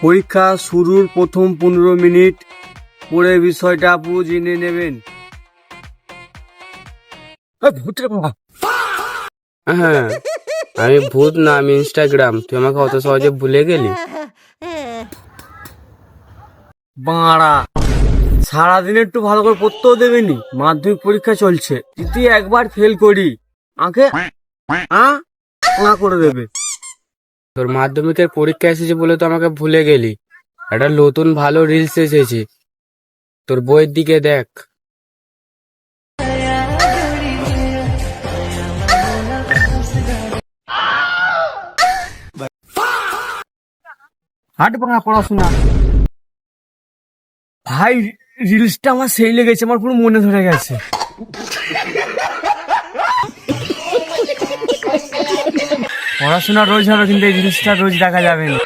পরীক্ষা শুরুর প্রথম 15 মিনিট পরে বিষয়টা পুরো জেনে নেবেন। হ্যাঁ, আমি ভূত না, আমি ইনস্টাগ্রাম। তুই আমাকে অত সহজে ভুলে গেলি? বাড়া, সারাদিন একটু ভালো করে পড়তেও দেবেনি। মাধ্যমিক পরীক্ষা চলছে, যদি একবার ফেল করি আঁকে করে দেবে। তোর মাধ্যমিকের পরীক্ষা এসেছে বলে তো আমাকে ভুলে গেলি। একটা নতুন ভালো রিলস এসেছে, তোর বইয়ের দিকে দেখ। হাট ভাঙা পড়াশোনা। ভাই, রিলসটা আমার সেই লেগেছে, আমার পুরো মনে ধরে গেছে। পড়াশোনা রোজ হবে, কিন্তু এই রিলসটা রোজ দেখা যাবে না।